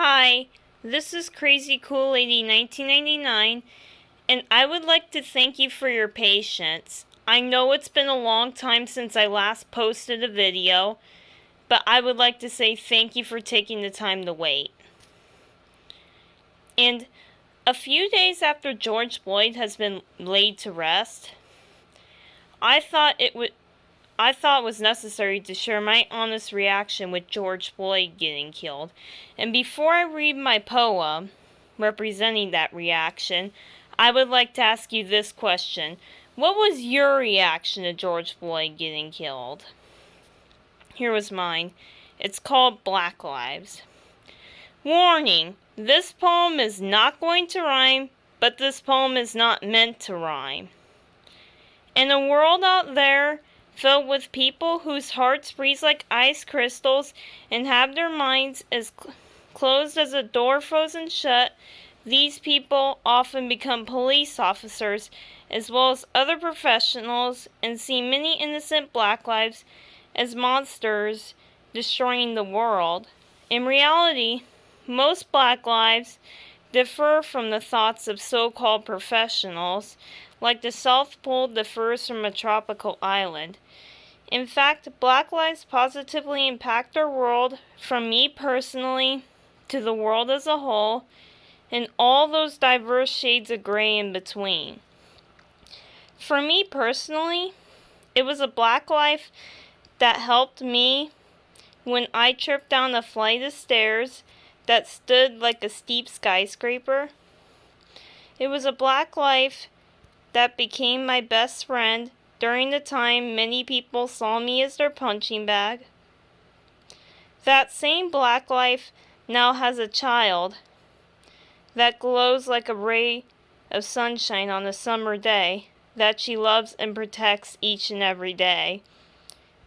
Hi, this is Crazy Cool Lady 1999, and I would like to thank you for your patience. I know it's been a long time since I last posted a video, but I would like to say thank you for taking the time to wait. And a few days after George Floyd has been laid to rest, I thought it was necessary to share my honest reaction with George Floyd getting killed. And before I read my poem representing that reaction, I would like to ask you this question. What was your reaction to George Floyd getting killed? Here was mine. It's called Black Lives. Warning! This poem is not going to rhyme, but this poem is not meant to rhyme. In a world out there filled with people whose hearts freeze like ice crystals and have their minds as closed as a door frozen shut, these people often become police officers as well as other professionals and see many innocent black lives as monsters destroying the world. In reality, most black lives differ from the thoughts of so-called professionals, like the South Pole differs from a tropical island. In fact, Black lives positively impact our world, from me personally to the world as a whole, and all those diverse shades of gray in between. For me personally, it was a Black life that helped me when I tripped down a flight of stairs that stood like a steep skyscraper. It was a Black life that became my best friend during the time many people saw me as their punching bag. That same Black life now has a child that glows like a ray of sunshine on a summer day that she loves and protects each and every day.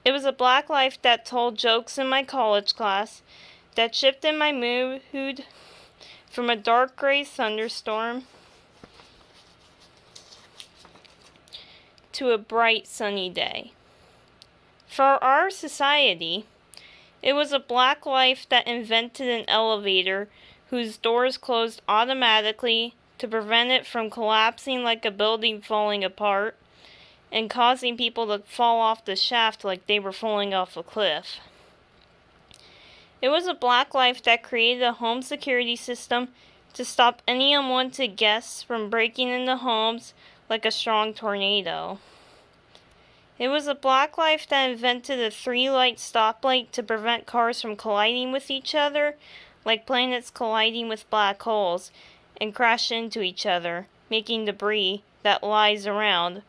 It was a Black life that told jokes in my college class, that shifted my mood from a dark gray thunderstorm to a bright sunny day. For our society, it was a Black life that invented an elevator whose doors closed automatically to prevent it from collapsing like a building falling apart and causing people to fall off the shaft like they were falling off a cliff. It was a Black life that created a home security system to stop any unwanted guests from breaking into homes like a strong tornado. It was a Black life that invented a 3-light stoplight to prevent cars from colliding with each other, like planets colliding with black holes, and crash into each other, making debris that lies around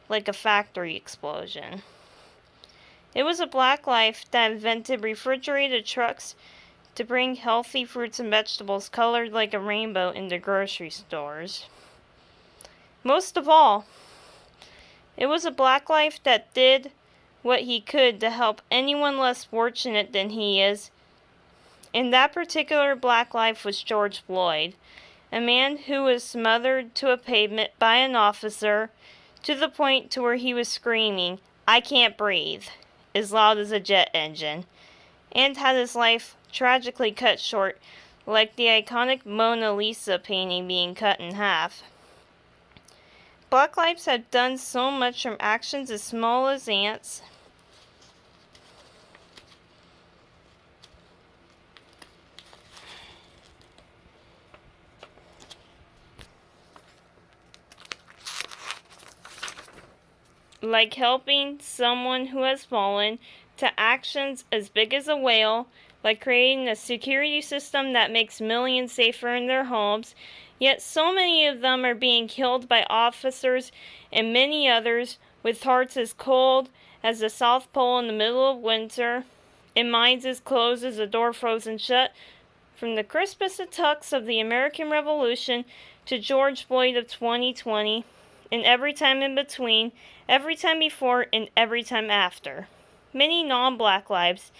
like a factory explosion. It was a Black life that invented refrigerated trucks to bring healthy fruits and vegetables colored like a rainbow into grocery stores. Most of all, it was a Black life that did what he could to help anyone less fortunate than he is. And that particular Black life was George Floyd, a man who was smothered to a pavement by an officer to the point to where he was screaming, "I can't breathe," as loud as a jet engine, and had his life tragically cut short like the iconic Mona Lisa painting being cut in half. Black lives have done so much, from actions as small as ants like helping someone who has fallen, to actions as big as a whale, like creating a security system that makes millions safer in their homes. Yet so many of them are being killed by officers, and many others with hearts as cold as the South Pole in the middle of winter, and minds as closed as a door frozen shut. From the crispest of tucks of the American Revolution to George Floyd of 2020, and every time in between, every time before, and every time after. Many non-Black lives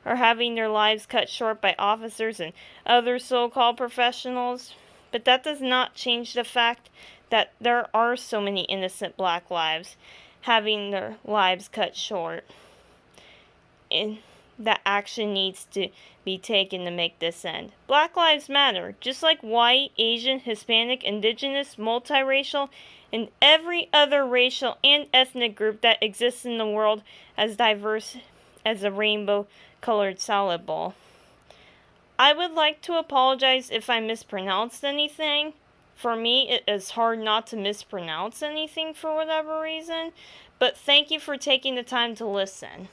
are having their lives cut short by officers and other so-called professionals, but that does not change the fact that there are so many innocent Black lives having their lives cut short. And that action needs to be taken to make this end. Black Lives Matter, just like white, Asian, Hispanic, indigenous, multiracial, and every other racial and ethnic group that exists in the world as diverse as a rainbow-colored salad bowl. I would like to apologize if I mispronounced anything. For me, it is hard not to mispronounce anything for whatever reason, but thank you for taking the time to listen.